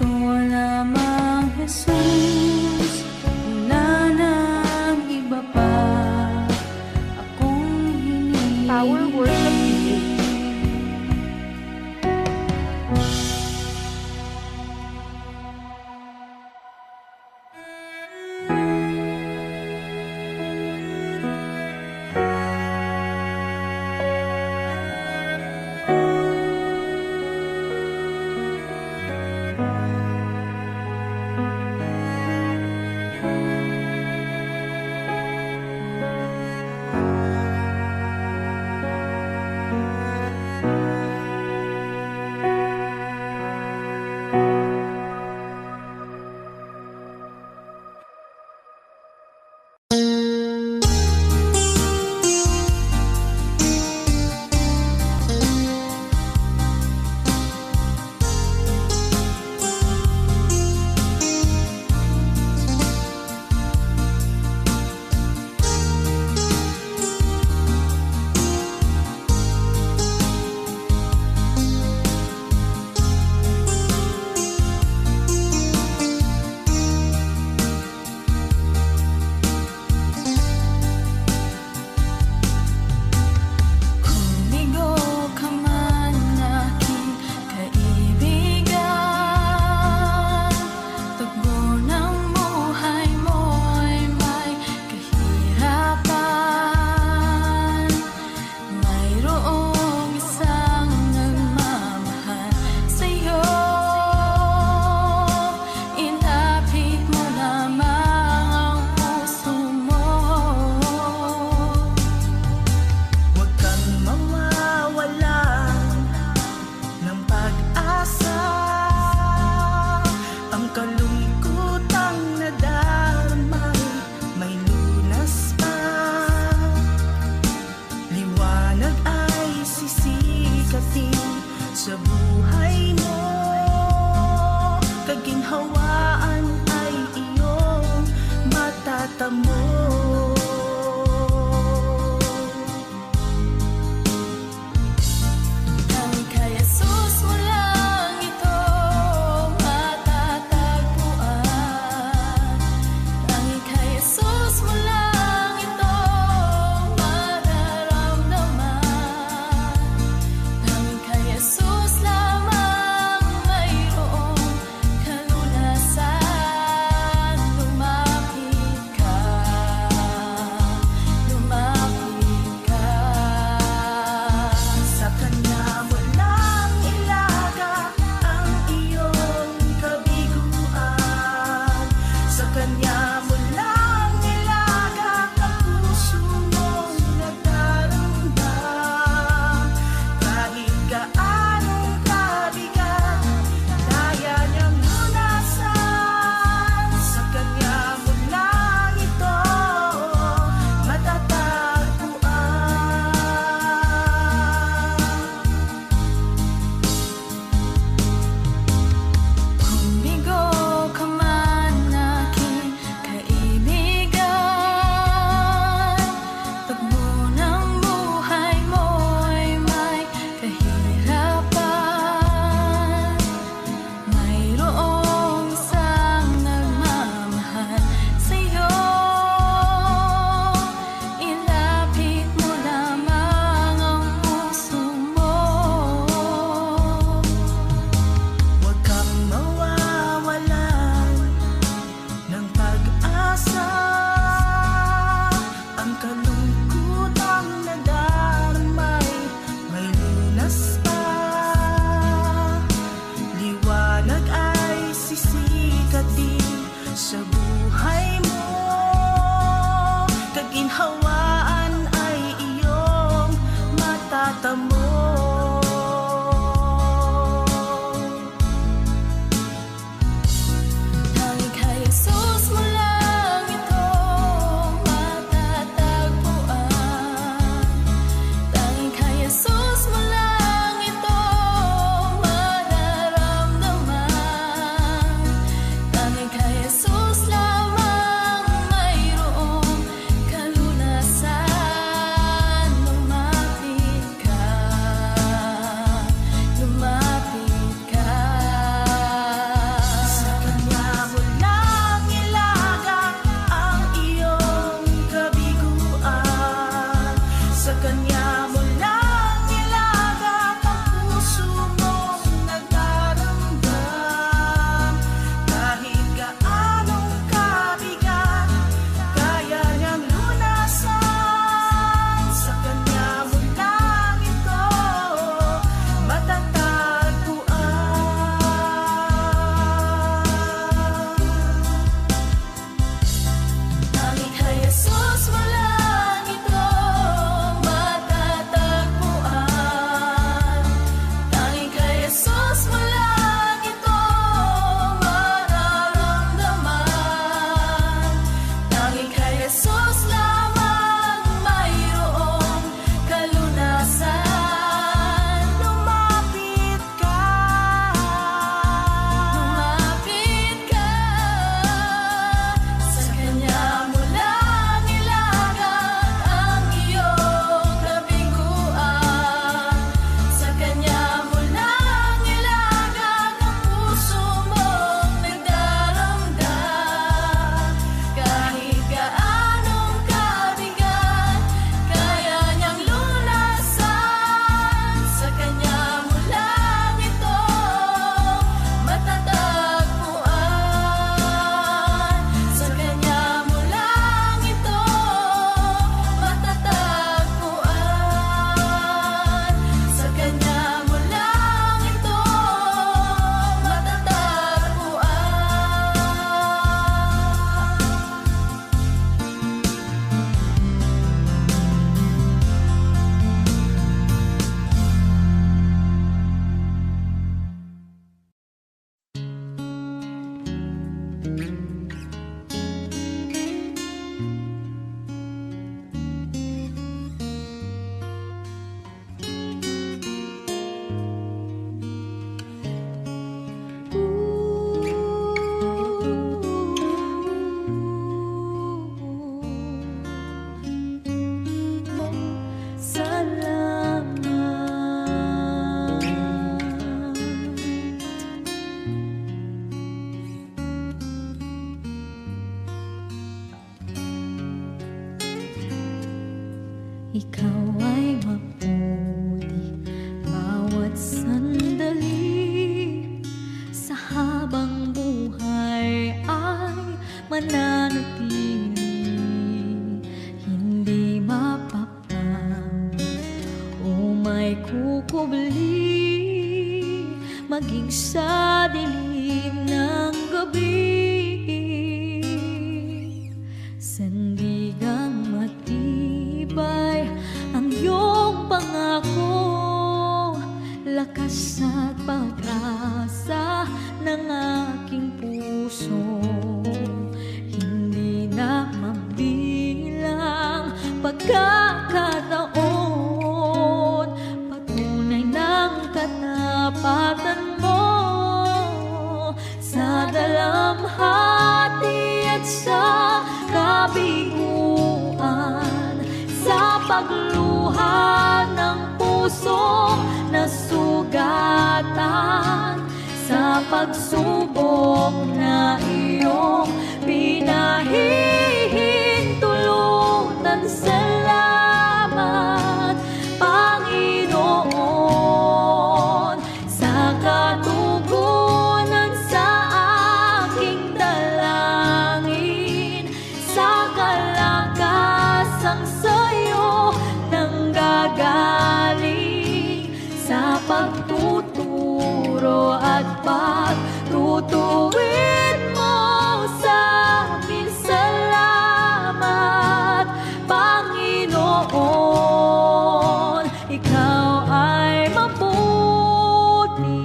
Ito lamang Jesus, wala nang iba pa akong hinihiling. Power Worship PH. ikaw ay mabuti bawat sandali. Sa habang buhay ay mananatili, hindi mapapagod o may kukubli, maging sa dilim ng gabi. Sandigang matibay ang iyong pangako, lakas at pag-asa ng aking puso. Hindi na mabilang pagkakataon, patunay ng katapatan mo. Sa dalamhati at sa kabiguan, sa pagluha ng puso na sugatan, sa pagsubok na iyong pinahihintulutan. Salamat, Panginoon, sa katugunan sa aking dalangin, sa kalakasang sa'yo nanggagaling, sa pagtuturo at pagtutuwid mo sa amin. Salamat, Panginoon, ikaw ay mabuti,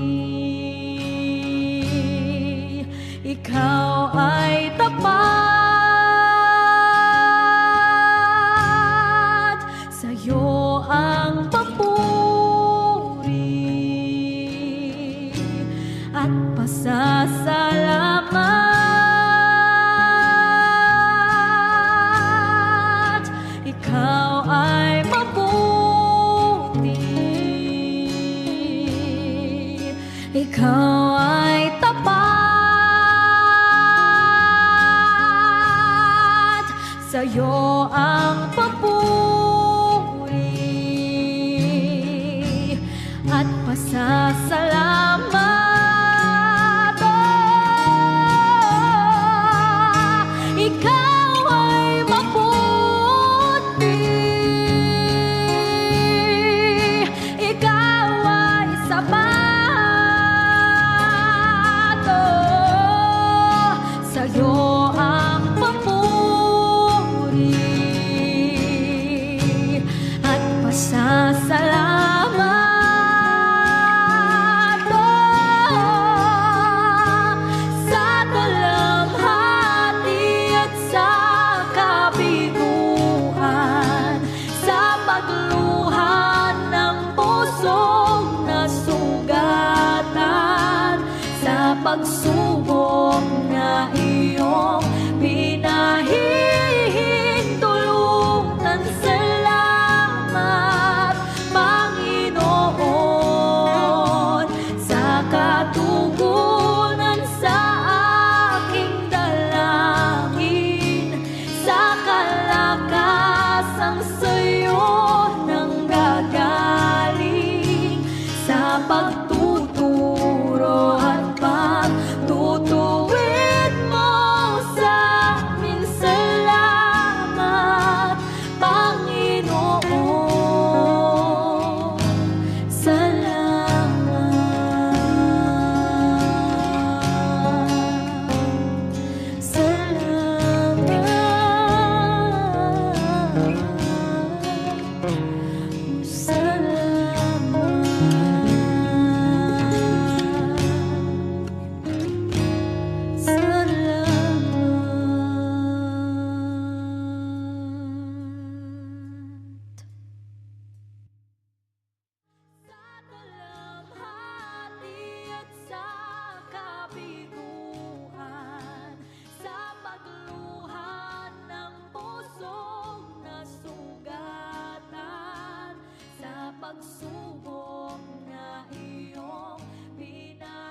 ikaw ay tapat, sa'yo ang papuri at pasasalamat. Ikaw ay mabuti, ikaw ay tapat, sa'yo ang papuri at pasasalamat. Ikaw ay mabuti, ikaw ay sapat, sa'yo ang papuri at pasasalamat. Sa dalamhati at sa kabiguan, sa pagluhan ng pusong nasugatan, sa pagsubok na iyong pinahihintulutan. Salamat, Panginoon, sa katugunan sa aking dalangin, sa kalakasang sa'yo nanggagaling, sa pagtuturo at pagtutuwid mo sa amin. Salamat, Panginoon, salamat, dalamhati at sa kabiguan, sa pagluhan ng pusong nasugatan, sa pagsubok na iyong pinahihintulutan.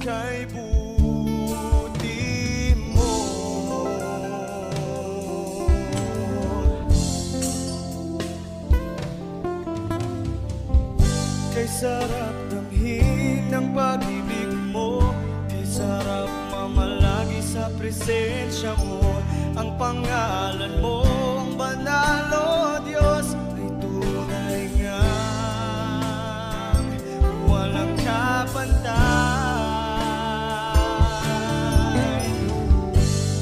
kay buti mo. Kay sarap damhin ng pag-ibig mo, kay sarap mamalagi sa presensya mo. Ang pangalan mong banal, O Diyos, ay tunay ngang walang kapantay.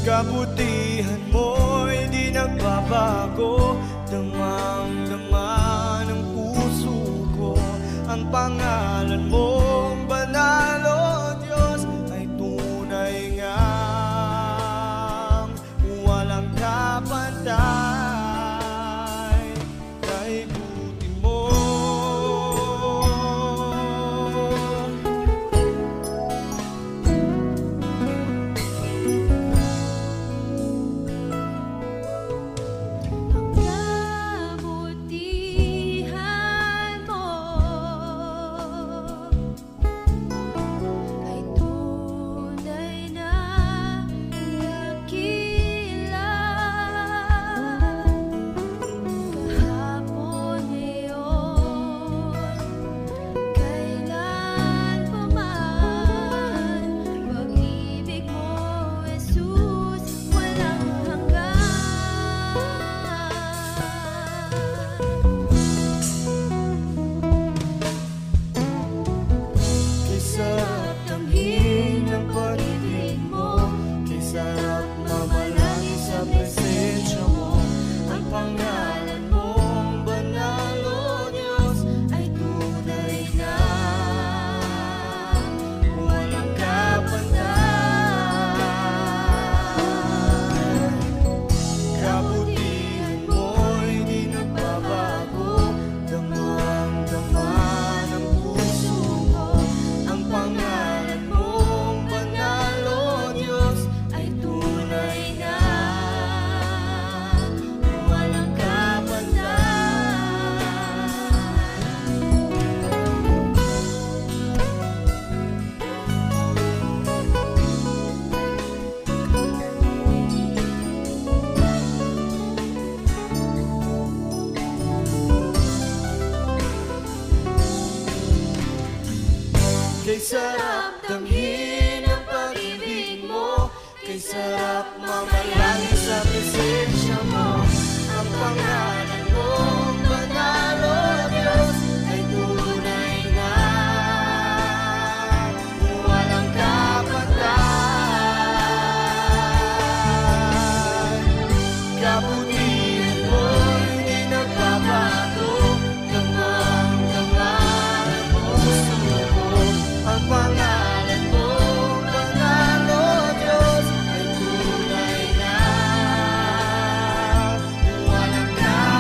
Kabutihan mo'y di nagbabago, damang-dama ng puso ko. Ang pangalan mong banal, O Diyos, ay tunay ngang walang kapantay. Kay buti mo. Ang kabutihan mo ay tunay na dakila. Kahapon, ngayon, kailan pa man, pag-ibig mo, Jesus, walang hanggan. Kay sarap damhin ng pag-ibig mo, kay sarap mamalagi sa presensya mo. Ang pangalan mong banal, O Diyos, ay tunay na walang kapantay. Kabutihan mo'y di nagbabago, damang-dama ng puso ko. Ang pangalan mong banal, O Diyos, ay tunay na walang kapantay. Kay sarap damhin ang pag-ibig mo, kay sarap mamalagi sa presensya mo. Ang pangalan mong banal, O Diyos, ay tunay na walang kapantay. Kabutihan mo'y di nagbabago, damang-dama ng puso ko. Ang pangalan mong banal, O Diyos, ay tunay na walang kapantay.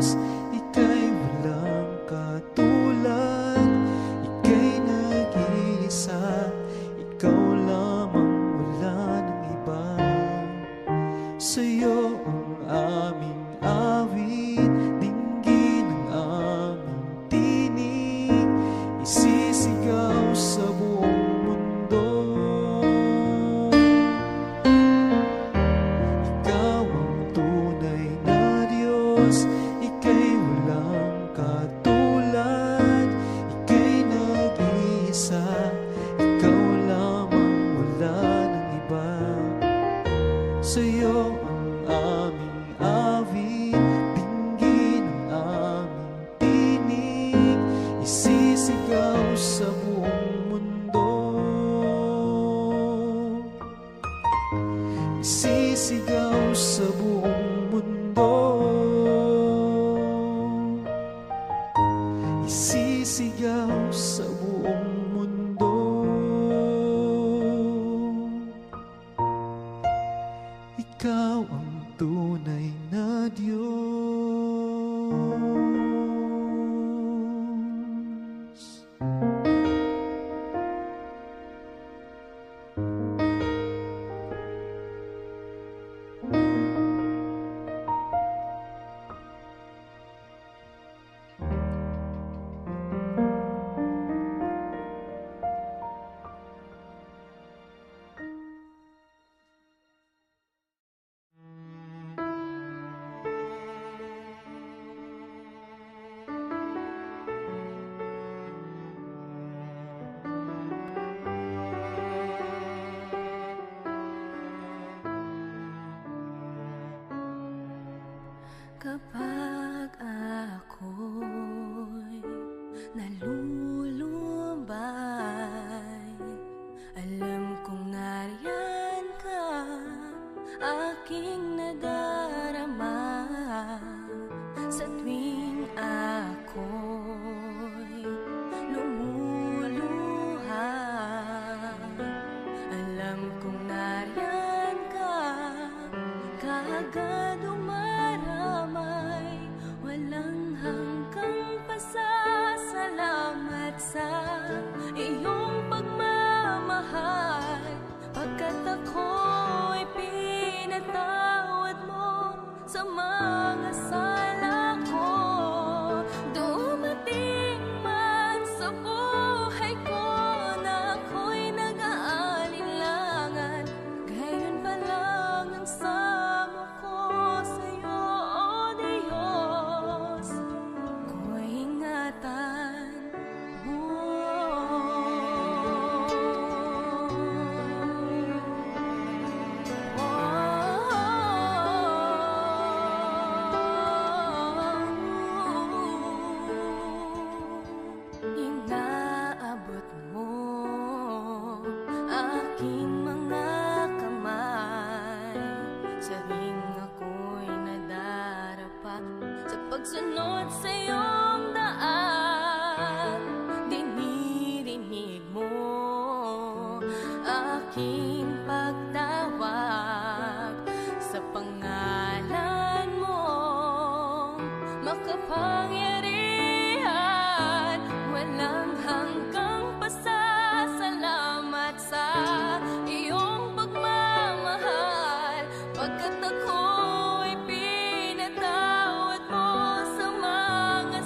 Diyos, ika'y walang katulad. Ika'y nag-iisa, ikaw lamang, wala ng iba. Sa'yo ang aming awit, dinggin ang aming tinig, isisigaw sa buong mundo. Ikaw ang tunay na Diyos, ika'y walang katulad. Ika'y nag-iisa, ikaw lamang, wala ng iba. Sa'yo ang aming awit, dinggin ang aming tinig, isisigaw sa buong mundo. Isisigaw sa buong mundo. Isisigaw sa buong mundo. Ikaw ang tunay na Diyos. Kapag ako'y nalulumbay, alam kong nariyan ka, aking nadarama. Sa tuwing ako'y lumuluha, alam kong nariyan ka, kaagad umaramay. Walang hanggang pasasalamat sa iyong pagmamahal, pagkat ako'y pinatawad mo sa mga sala ko. Dumating man sa buhay ko na ako'y nag-aalinlangan, gayon pa lang ang samo ko sa'yo, O Diyos, ko'y ingatan mo. Inaabot mo aking mga kamay, sabing ako'y nadarapa sa pagsunod sa iyong daan. Dinirinig mo aking pagtawag sa pangalan mo, makapangyarihan. Walang hanggang pasasalamat sa iyong pagmamahal, pagkat ako'y pinatawad mo sa mga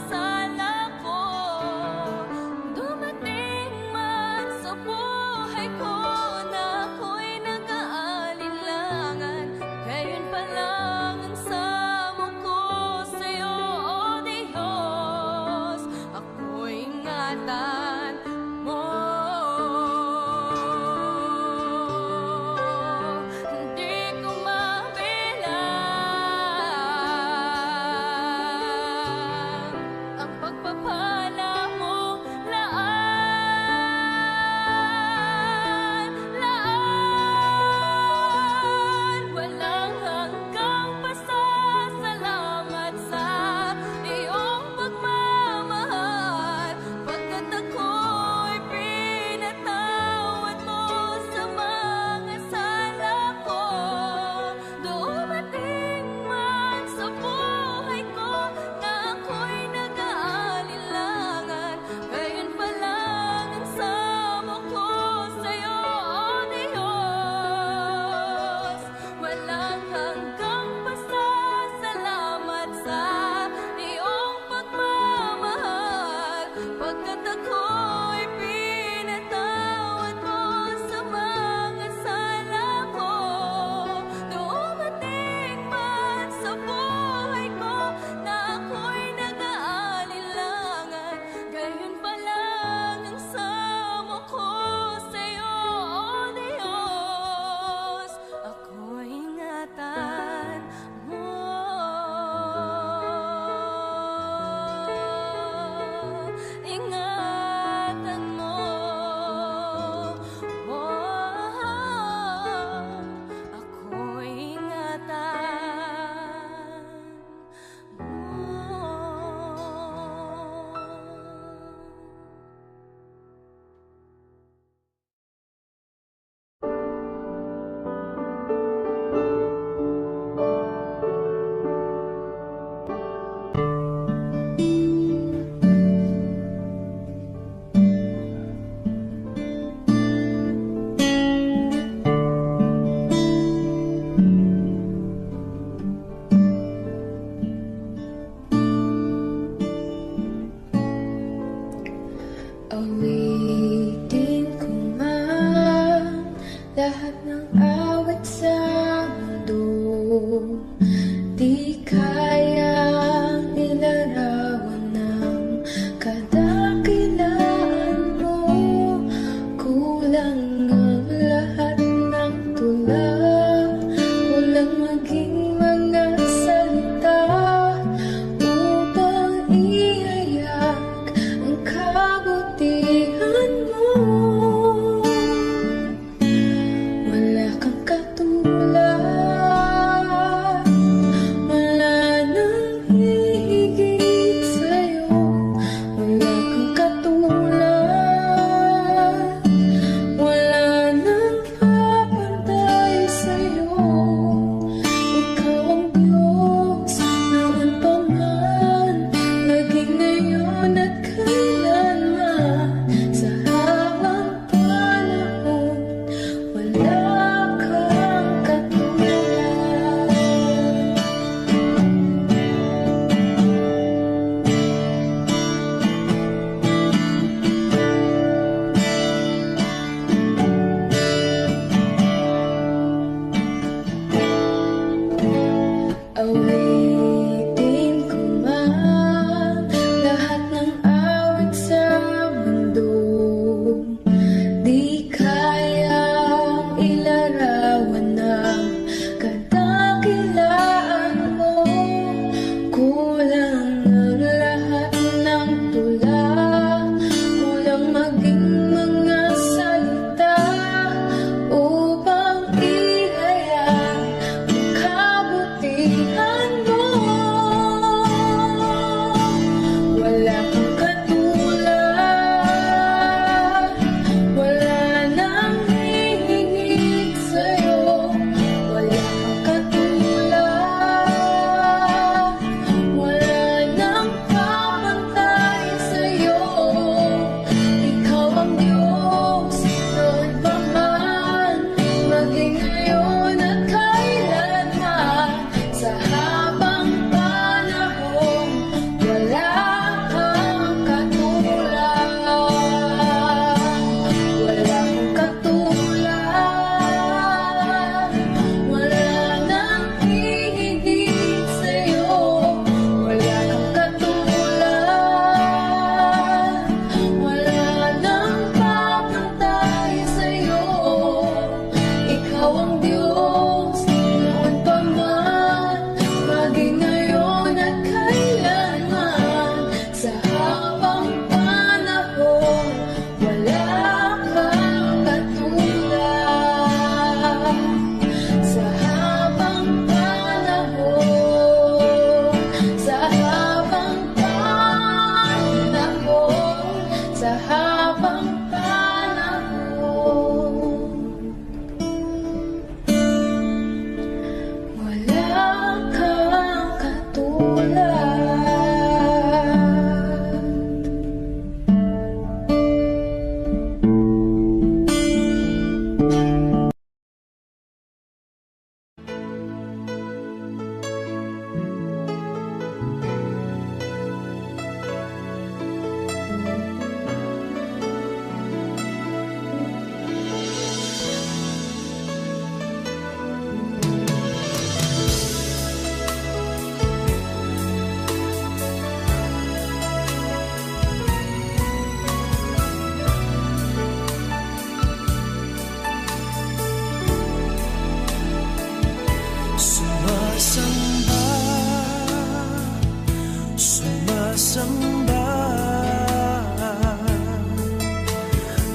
sumasamba.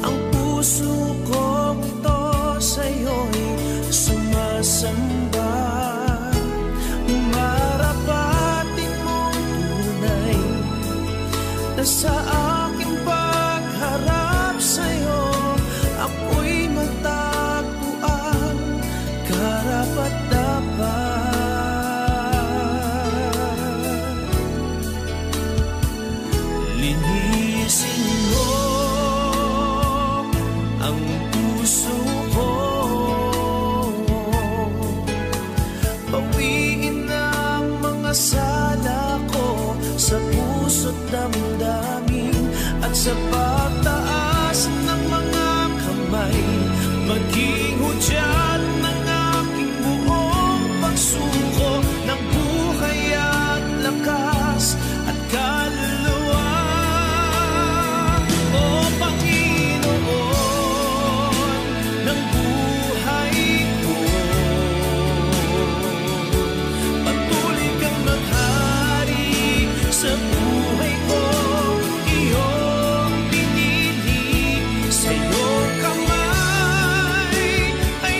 Ang puso kong ito sa'yo'y sumasamba. Marapatin mo tunay na sa aking pagharap sa'yo ako'y matagpuan karapat-dapat. Linisin mo ang puso ko, bawiin ang mga sala ko sa puso't damdamin, at sa pagtaas ng mga kamay maging hudyat ng aking buong pagsuko ng buhay at lakas at kaluluwa. O Panginoon ng buhay ko, patuloy kang maghari sa buhay ko. Iyong pinili sa iyong kamay ay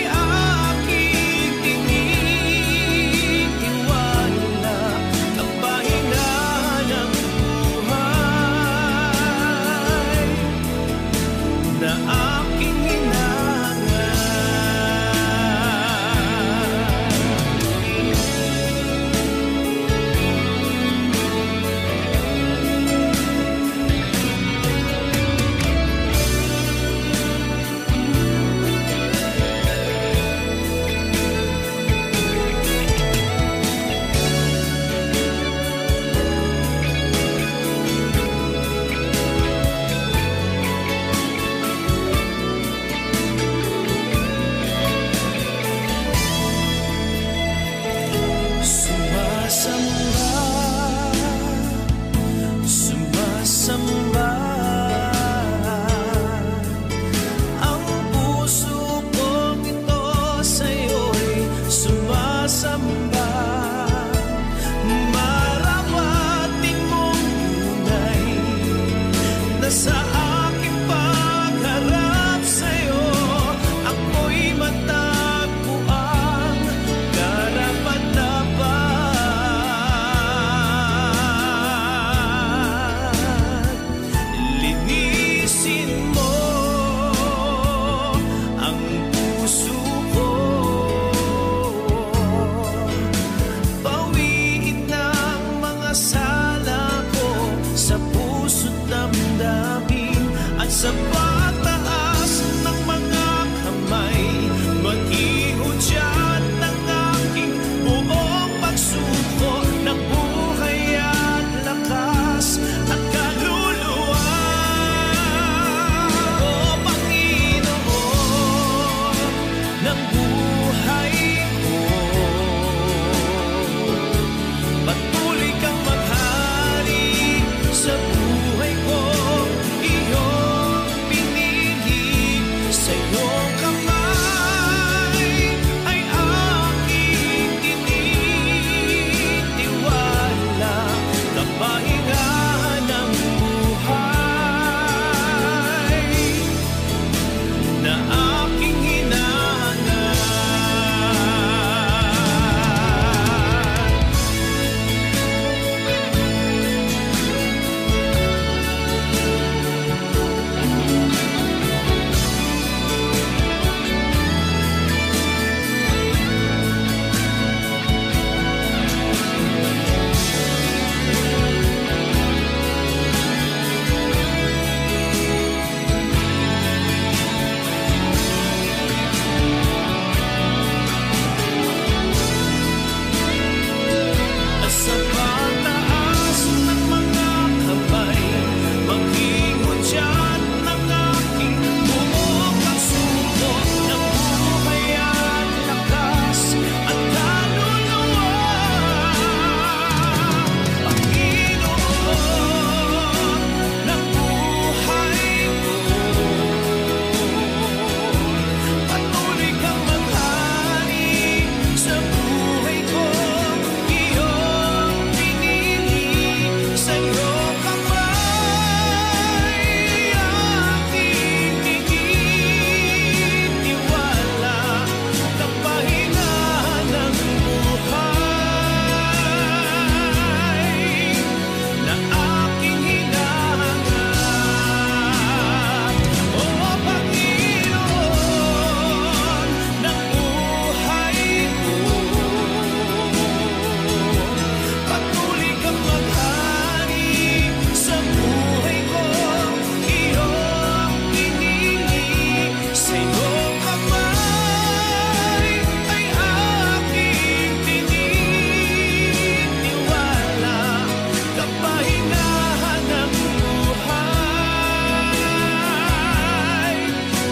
kapahingahan ng buhay,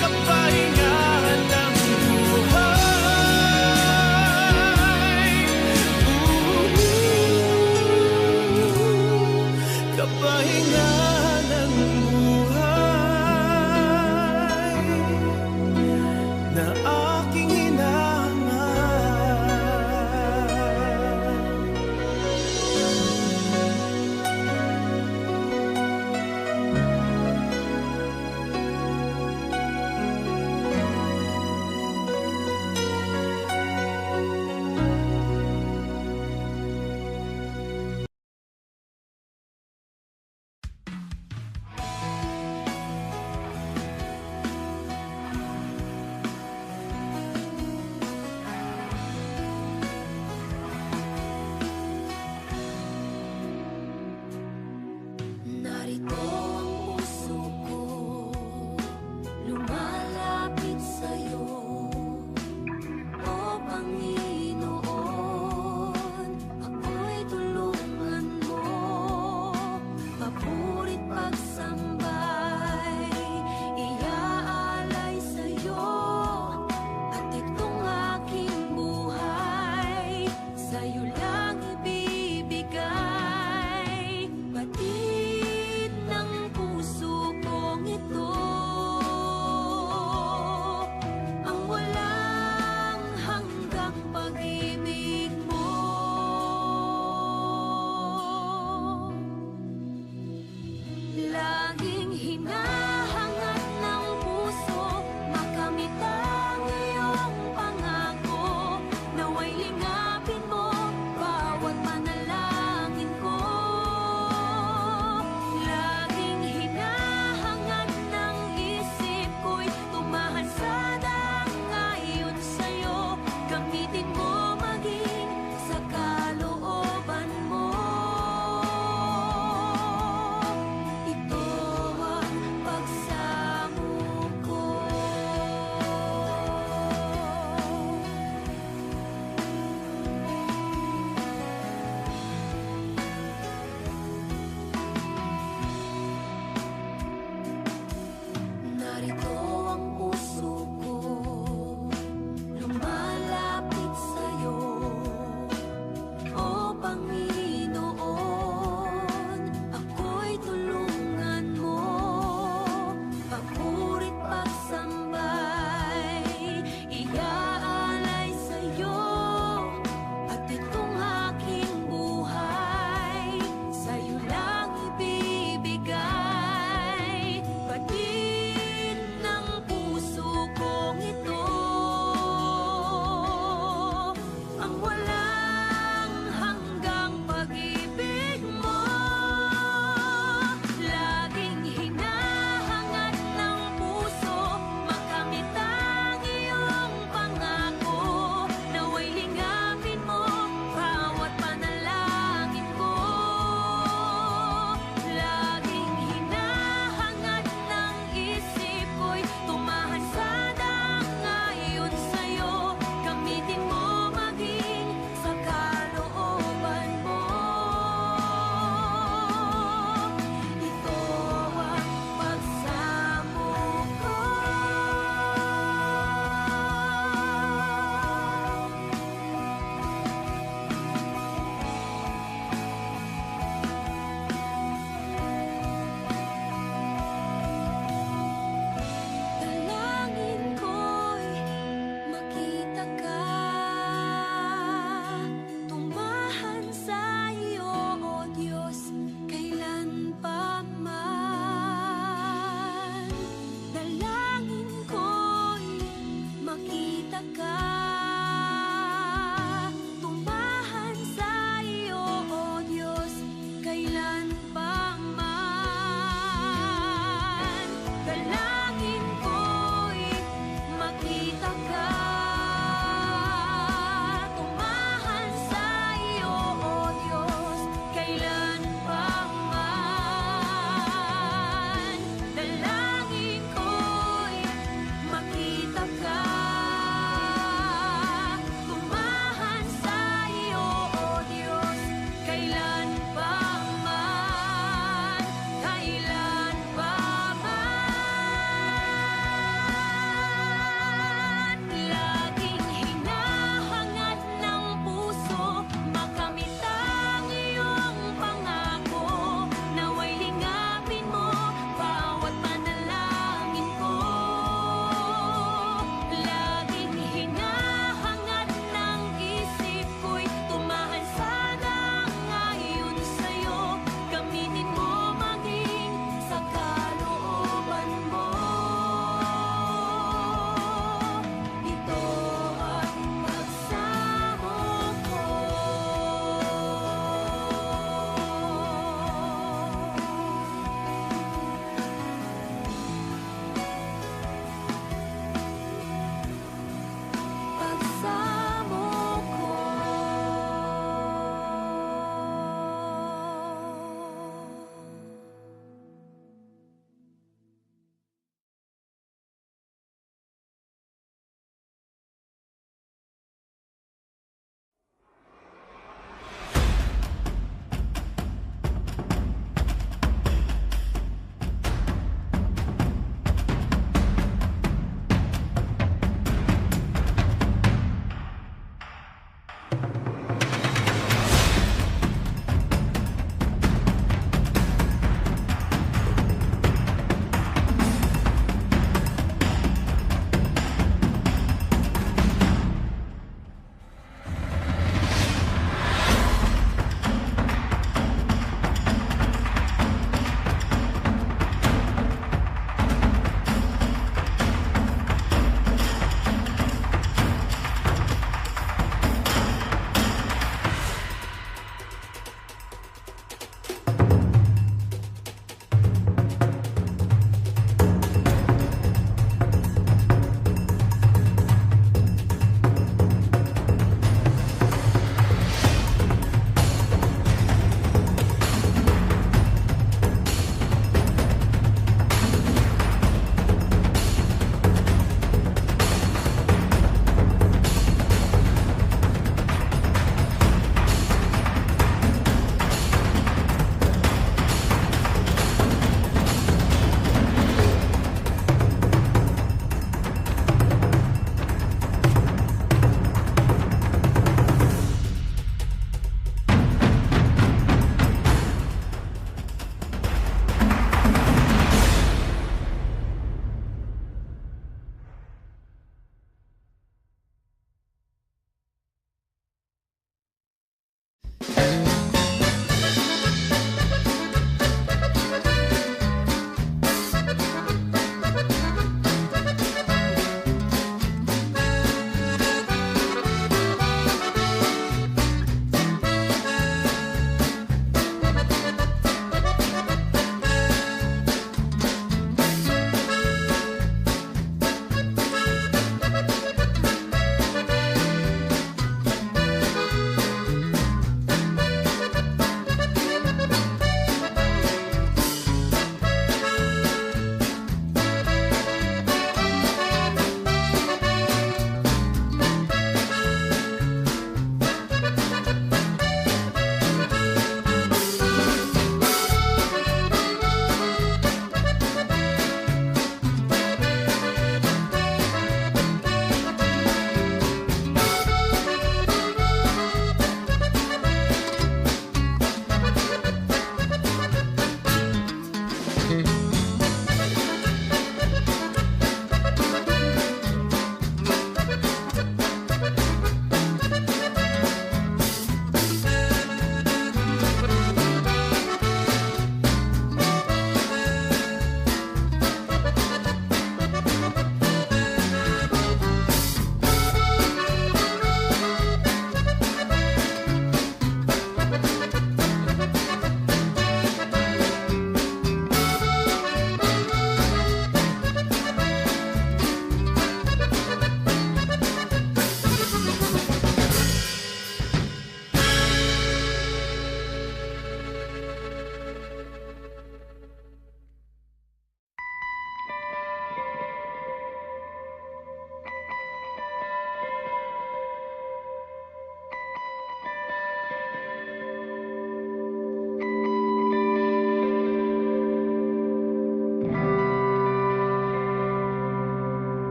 kapahingahan ng buhay. Kapahingahan ng buhay na aking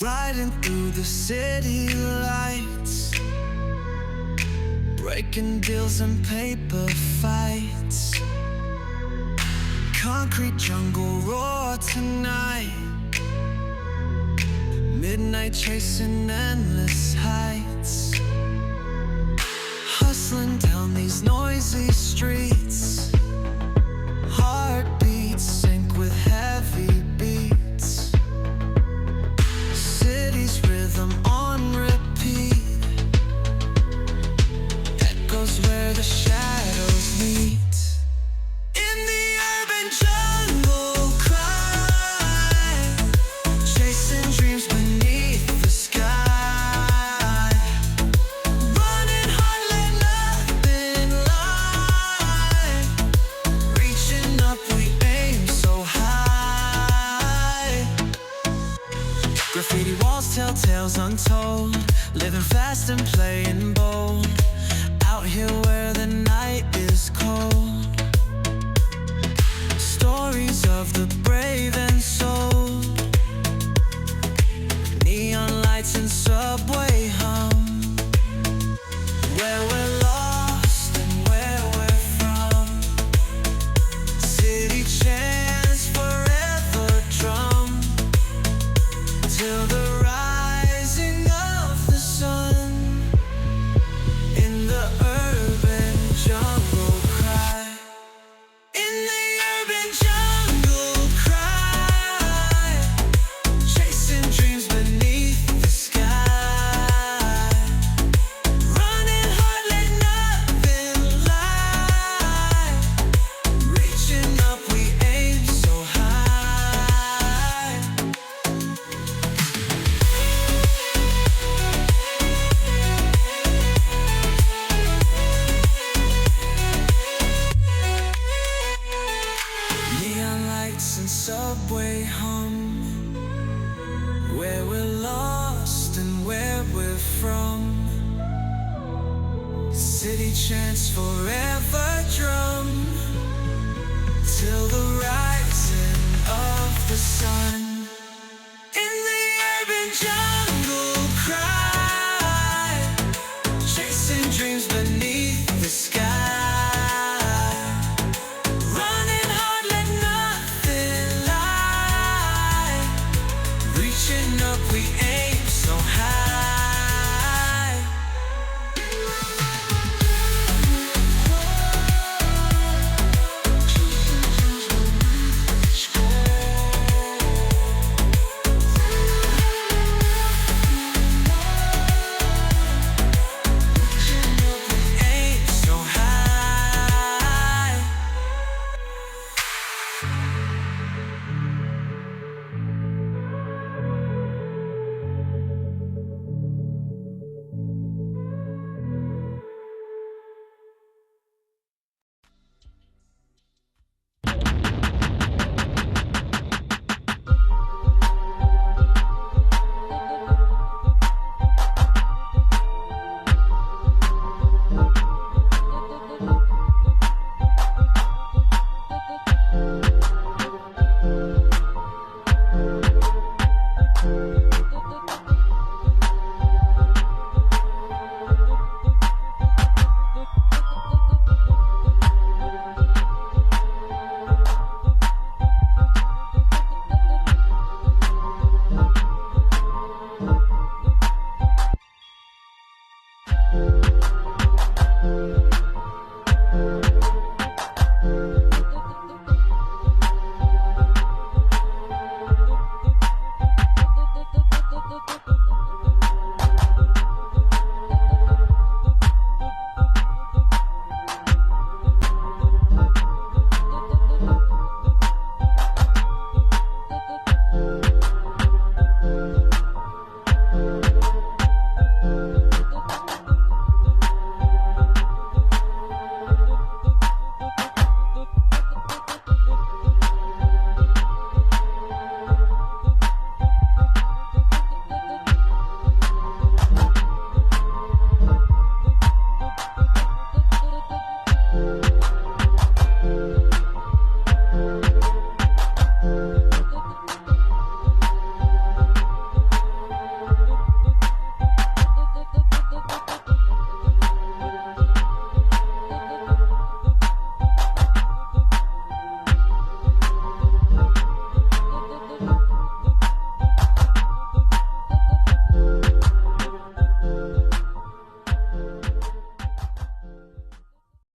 Riding through the city lights, breaking deals and paper fights. Concrete jungle roar tonight, midnight chasing endless heights. Hustling down these noisy streets, heartbeats sync with heavy beats. City's rhythm on repeat, echoes where the shadows meet. In the urban jungle cry, chasing dreams beneath the sky. Running hard, let nothing lie. Reaching up, we aim so high. Graffiti walls tell tales untold, living fast and playing bold. Out here where the night is cold, stories of the brave and sold. Neon lights and subway hum, where we're lost and where we're from. City chants forever drum, till the rising of the sun. In the urban jungle cry, in the urban jungle cry, chasing dreams beneath the sky. Running hard, let nothing lie. Reaching up, we aim so high. Neon lights and subway hum, where we're lost and where we're from. City chants forever drum, till the rising of the sun. In the urban jungle cry, chasing dreams beneath the sky. Running hard, let nothing lie. Reaching up, we aim so high.